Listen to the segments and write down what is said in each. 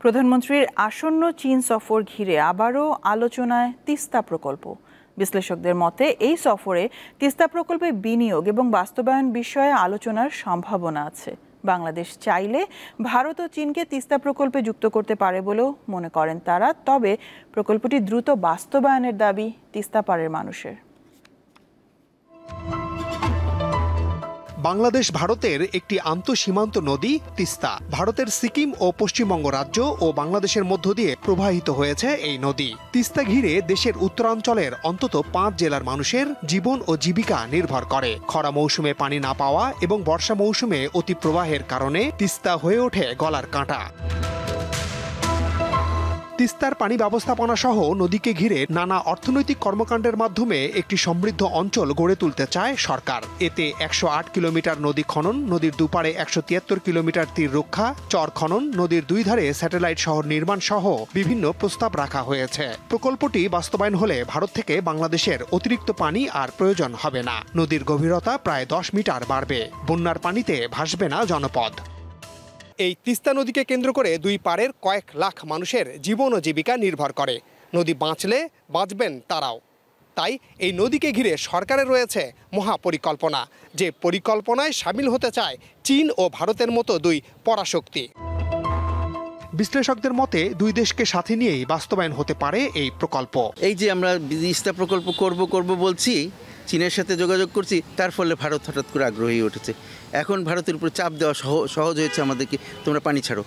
প্রধানমন্ত্রীর আসন্ন চীন সফর ঘিরে আবারও আলোচনায় তিস্তা প্রকল্প। বিশ্লেষকদের মতে এই সফরে তিস্তা প্রকল্পে বিনিয়োগ এবং বাস্তবায়ন বিষয়ে আলোচনার সম্ভাবনা আছে। বাংলাদেশ চাইলে ভারত ও চীনকে তিস্তা প্রকল্পে যুক্ত করতে পারে বলেও মনে করেন তারা। তবে প্রকল্পটি দ্রুত বাস্তবায়নের দাবি তিস্তা পাড়ের মানুষের। বাংলাদেশ ভারতের একটি আন্তঃসীমান্ত নদী তিস্তা। ভারতের সিকিম ও পশ্চিমবঙ্গ রাজ্য ও বাংলাদেশের মধ্য দিয়ে প্রবাহিত হয়েছে এই নদী। তিস্তা ঘিরে দেশের উত্তরাঞ্চলের অন্তত 5 জেলার মানুষের জীবন ও জীবিকা নির্ভর করে। খরা মৌসুমে পানি না পাওয়া এবং বর্ষা মৌসুমে অতিপ্রবাহের কারণে তিস্তা হয়ে ওঠে গলার কাঁটা। তিস্তার পানি ব্যবস্থাপনা সহ নদীকে ঘিরে নানা অর্থনৈতিক কর্মকাণ্ডের মাধ্যমে একটি সমৃদ্ধ অঞ্চল গড়ে তুলতে চায় সরকার। এতে 108 কিলোমিটার নদী খনন, নদীর দুপারে 173 কিলোমিটার তীর রক্ষা, চর খনন, নদীর দুই ধারে স্যাটেলাইট শহর নির্মাণ সহ বিভিন্ন প্রস্তাব রাখা হয়েছে। প্রকল্পটি বাস্তবায়ন হলে ভারত থেকে বাংলাদেশের অতিরিক্ত পানি আর প্রয়োজন হবে না। নদীর গভীরতা প্রায় 10 মিটার বাড়বে। বন্যার পানিতে ভাসবে না জনপদ। এই তিস্তা নদীকে কেন্দ্র করে দুই পাড়ের কয়েক লাখ মানুষের জীবন ও জীবিকা নির্ভর করে। নদী বাঁচলে বাঁচবেন তারাও। তাই এই নদীকে ঘিরে সরকারের রয়েছে মহাপরিকল্পনা, যে পরিকল্পনায় সামিল হতে চায় চীন ও ভারতের মতো দুই পরাশক্তি। বিশ্লেষকদের মতে দুই দেশকে সাথে নিয়েই বাস্তবায়ন হতে পারে এই প্রকল্প। এই যে আমরা তিস্তা প্রকল্প করব বলছি, চীনের সাথে যোগাযোগ করছি, তার ফলে ভারত হঠাৎ করে আগ্রহী উঠেছে। এখন ভারতের উপর চাপ দেওয়া সহজ হয়েছে আমাদেরকে, তোমরা পানি ছাড়ো।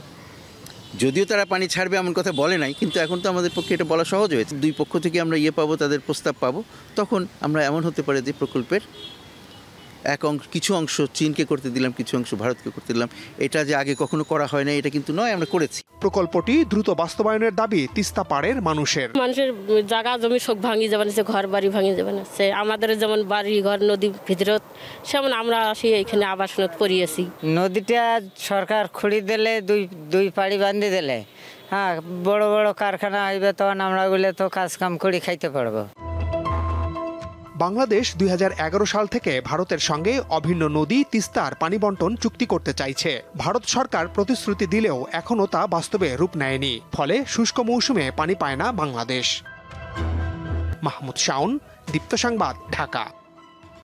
যদিও তারা পানি ছাড়বে এমন কথা বলে নাই, কিন্তু এখন তো আমাদের পক্ষে এটা বলা সহজ হয়েছে। দুই পক্ষ থেকে আমরা পাবো, তাদের প্রস্তাব পাবো। তখন আমরা এমন হতে পারে যে প্রকল্পের কিছু অংশ চীনকে করতে দিলাম, কিছু অংশ ভারতকে করতে দিলাম। এটা যে আগে কখনো করা হয় না এটা কিন্তু নয়, আমরা করেছি। প্রকল্পটি দ্রুত বাস্তবায়নের দাবি তিস্তা পাড়ের মানুষের জায়গা জমি সব ভাঙি যাবেন, ঘর বাড়ি ভাঙি যাবেন। আমাদের যেমন বাড়ি ঘর নদী ভিতরত, সেমন আমরা আসি এইখানে আবাসনত করিয়েছি। নদীটা সরকার খুঁড়ি দিলে দুই পাড়ি বান্ধি দিলে, হ্যাঁ, বড় বড় কারখানা হইবে, তখন আমরা ওগুলো তো কাজ কাম করে খাইতে পারবো। বাংলাদেশ 2011 সাল থেকে ভারতের সঙ্গে অভিন্ন নদী তিস্তার পানি বন্টন চুক্তি করতে চাইছে। ভারত সরকার প্রতিশ্রুতি দিলেও এখনও তা বাস্তবে রূপ নেয়নি। ফলে শুষ্ক মৌসুমে পানি পায় না বাংলাদেশ। মাহমুদ শাওন, দীপ্ত সংবাদ, ঢাকা।